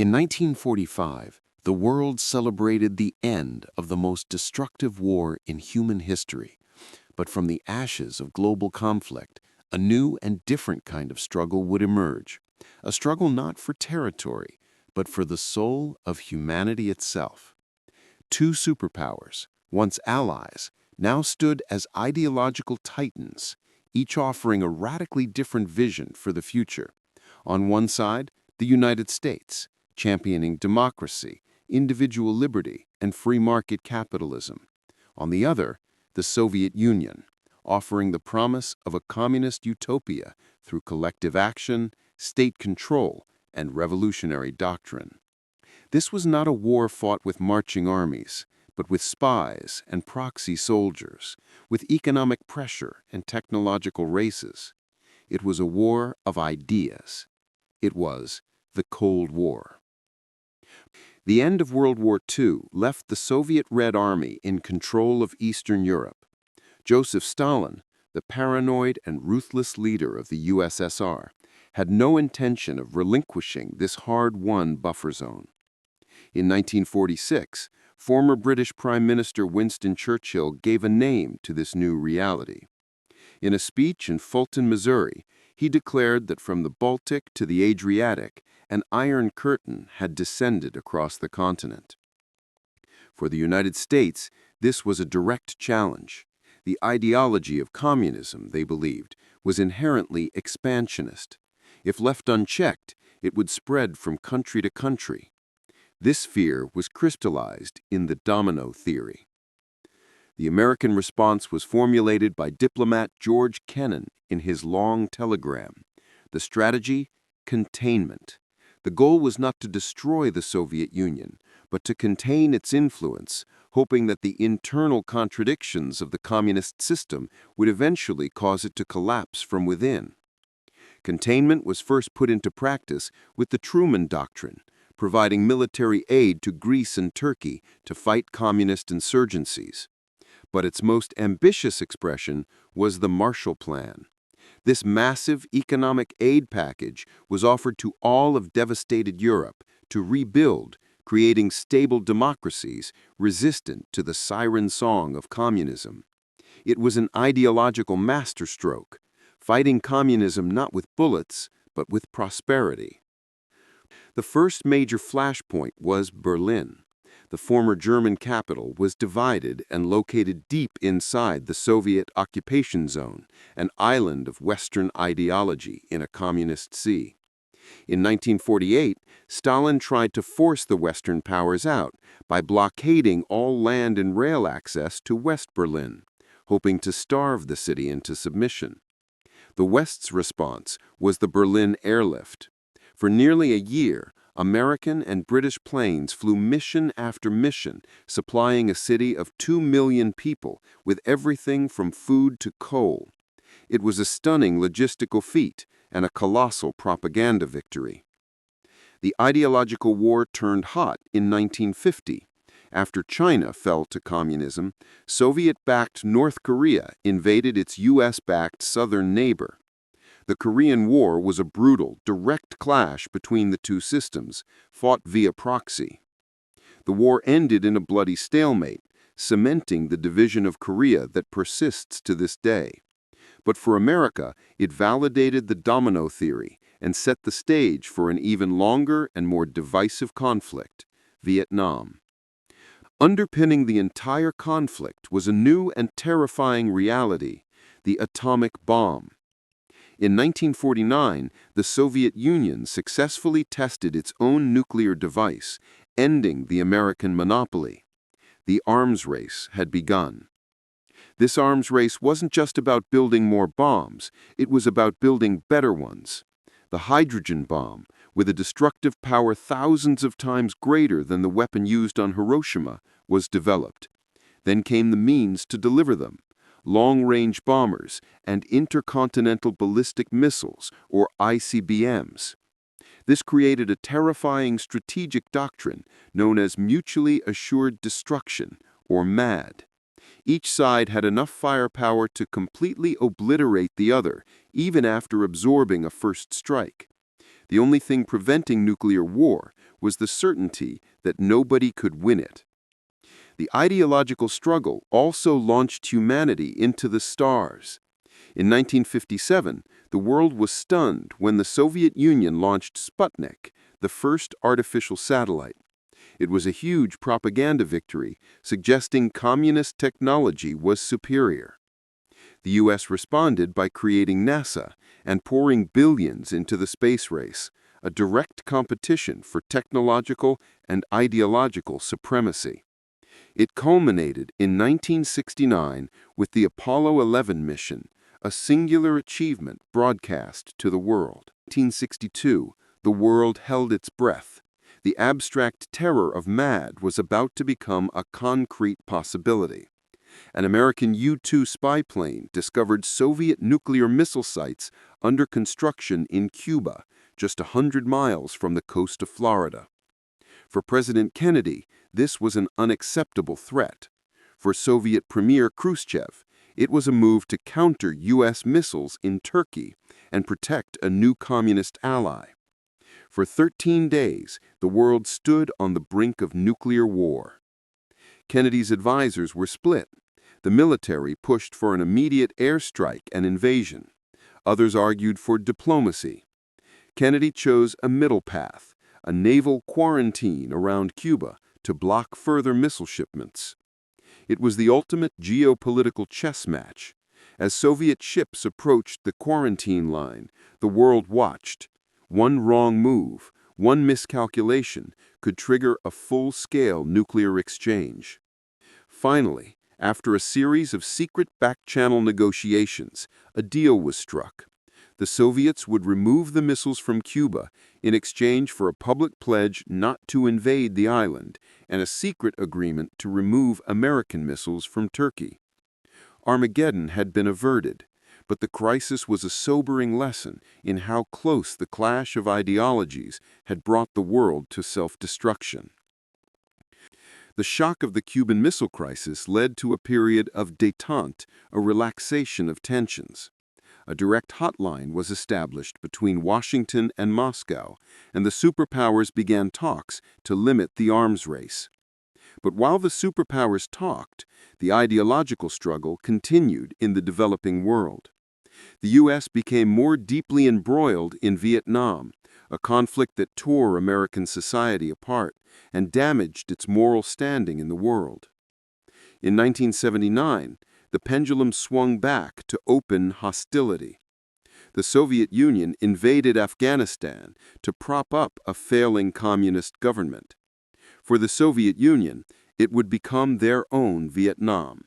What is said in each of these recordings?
In 1945, the world celebrated the end of the most destructive war in human history. But from the ashes of global conflict, a new and different kind of struggle would emerge. A struggle not for territory, but for the soul of humanity itself. Two superpowers, once allies, now stood as ideological titans, each offering a radically different vision for the future. On one side, the United States, championing democracy, individual liberty, and free market capitalism. On the other, the Soviet Union, offering the promise of a communist utopia through collective action, state control, and revolutionary doctrine. This was not a war fought with marching armies, but with spies and proxy soldiers, with economic pressure and technological races. It was a war of ideas. It was the Cold War. The end of World War II left the Soviet Red Army in control of Eastern Europe. Joseph Stalin, the paranoid and ruthless leader of the USSR, had no intention of relinquishing this hard-won buffer zone. In 1946, former British Prime Minister Winston Churchill gave a name to this new reality. In a speech in Fulton, Missouri, he declared that from the Baltic to the Adriatic, an iron curtain had descended across the continent. For the United States, this was a direct challenge. The ideology of communism, they believed, was inherently expansionist. If left unchecked, it would spread from country to country. This fear was crystallized in the domino theory. The American response was formulated by diplomat George Kennan in his long telegram. The strategy? Containment. The goal was not to destroy the Soviet Union, but to contain its influence, hoping that the internal contradictions of the communist system would eventually cause it to collapse from within. Containment was first put into practice with the Truman Doctrine, providing military aid to Greece and Turkey to fight communist insurgencies. But its most ambitious expression was the Marshall Plan. This massive economic aid package was offered to all of devastated Europe to rebuild, creating stable democracies resistant to the siren song of communism. It was an ideological masterstroke, fighting communism not with bullets, but with prosperity. The first major flashpoint was Berlin. The former German capital was divided and located deep inside the Soviet occupation zone, an island of Western ideology in a communist sea. In 1948, Stalin tried to force the Western powers out by blockading all land and rail access to West Berlin, hoping to starve the city into submission. The West's response was the Berlin airlift. For nearly a year, American and British planes flew mission after mission, supplying a city of 2 million people with everything from food to coal. It was a stunning logistical feat and a colossal propaganda victory. The ideological war turned hot in 1950. After China fell to communism, Soviet-backed North Korea invaded its US-backed southern neighbor. The Korean War was a brutal, direct clash between the two systems, fought via proxy. The war ended in a bloody stalemate, cementing the division of Korea that persists to this day. But for America, it validated the domino theory and set the stage for an even longer and more divisive conflict, Vietnam. Underpinning the entire conflict was a new and terrifying reality, the atomic bomb. In 1949, the Soviet Union successfully tested its own nuclear device, ending the American monopoly. The arms race had begun. This arms race wasn't just about building more bombs, it was about building better ones. The hydrogen bomb, with a destructive power thousands of times greater than the weapon used on Hiroshima, was developed. Then came the means to deliver them. Long-range bombers, and intercontinental ballistic missiles, or ICBMs. This created a terrifying strategic doctrine known as mutually assured destruction, or MAD. Each side had enough firepower to completely obliterate the other, even after absorbing a first strike. The only thing preventing nuclear war was the certainty that nobody could win it. The ideological struggle also launched humanity into the stars. In 1957, the world was stunned when the Soviet Union launched Sputnik, the first artificial satellite. It was a huge propaganda victory, suggesting communist technology was superior. The U.S. responded by creating NASA and pouring billions into the space race, a direct competition for technological and ideological supremacy. It culminated in 1969 with the Apollo 11 mission, a singular achievement broadcast to the world. In 1962, the world held its breath. The abstract terror of MAD was about to become a concrete possibility. An American U-2 spy plane discovered Soviet nuclear missile sites under construction in Cuba, just 100 miles from the coast of Florida. For President Kennedy, this was an unacceptable threat. For Soviet Premier Khrushchev, it was a move to counter U.S. missiles in Turkey and protect a new communist ally. For 13 days, the world stood on the brink of nuclear war. Kennedy's advisors were split. The military pushed for an immediate airstrike and invasion. Others argued for diplomacy. Kennedy chose a middle path, a naval quarantine around Cuba to block further missile shipments. It was the ultimate geopolitical chess match. As Soviet ships approached the quarantine line, the world watched. One wrong move, one miscalculation, could trigger a full-scale nuclear exchange. Finally, after a series of secret back-channel negotiations, a deal was struck. The Soviets would remove the missiles from Cuba in exchange for a public pledge not to invade the island and a secret agreement to remove American missiles from Turkey. Armageddon had been averted, but the crisis was a sobering lesson in how close the clash of ideologies had brought the world to self-destruction. The shock of the Cuban Missile Crisis led to a period of détente, a relaxation of tensions. A direct hotline was established between Washington and Moscow, and the superpowers began talks to limit the arms race. But while the superpowers talked, the ideological struggle continued in the developing world. The U.S. became more deeply embroiled in Vietnam, a conflict that tore American society apart and damaged its moral standing in the world. In 1979, the pendulum swung back to open hostility. The Soviet Union invaded Afghanistan to prop up a failing communist government. For the Soviet Union, it would become their own Vietnam.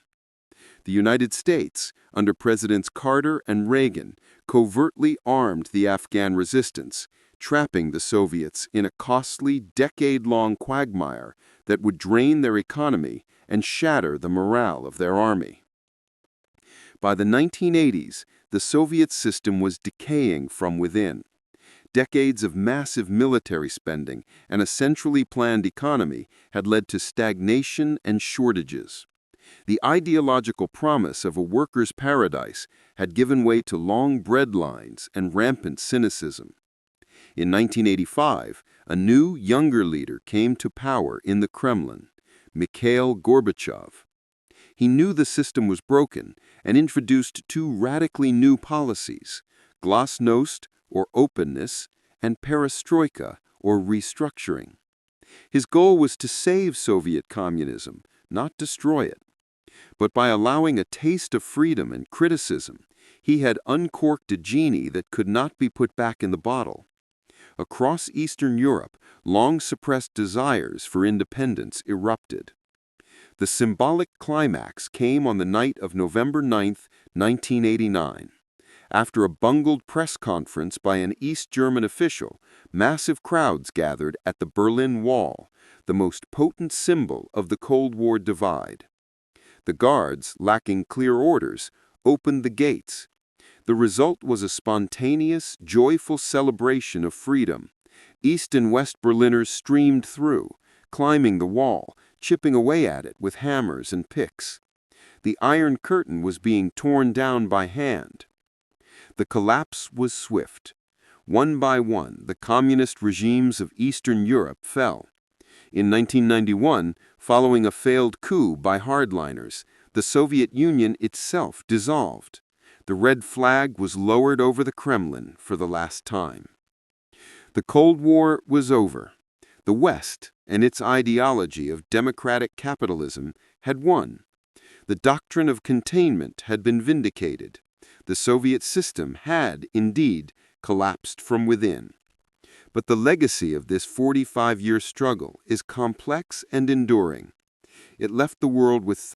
The United States, under Presidents Carter and Reagan, covertly armed the Afghan resistance, trapping the Soviets in a costly, decade-long quagmire that would drain their economy and shatter the morale of their army. By the 1980s, the Soviet system was decaying from within. Decades of massive military spending and a centrally planned economy had led to stagnation and shortages. The ideological promise of a workers' paradise had given way to long breadlines and rampant cynicism. In 1985, a new, younger leader came to power in the Kremlin, Mikhail Gorbachev. He knew the system was broken and introduced two radically new policies, glasnost, or openness, and perestroika, or restructuring. His goal was to save Soviet communism, not destroy it. But by allowing a taste of freedom and criticism, he had uncorked a genie that could not be put back in the bottle. Across Eastern Europe, long-suppressed desires for independence erupted. The symbolic climax came on the night of November 9, 1989. After a bungled press conference by an East German official, massive crowds gathered at the Berlin Wall, the most potent symbol of the Cold War divide. The guards, lacking clear orders, opened the gates. The result was a spontaneous, joyful celebration of freedom. East and West Berliners streamed through, climbing the wall, chipping away at it with hammers and picks. The Iron Curtain was being torn down by hand. The collapse was swift. One by one, the communist regimes of Eastern Europe fell. In 1991, following a failed coup by hardliners, the Soviet Union itself dissolved. The red flag was lowered over the Kremlin for the last time. The Cold War was over. The West and its ideology of democratic capitalism had won. The doctrine of containment had been vindicated. The Soviet system had, indeed, collapsed from within. But the legacy of this 45-year struggle is complex and enduring. It left the world with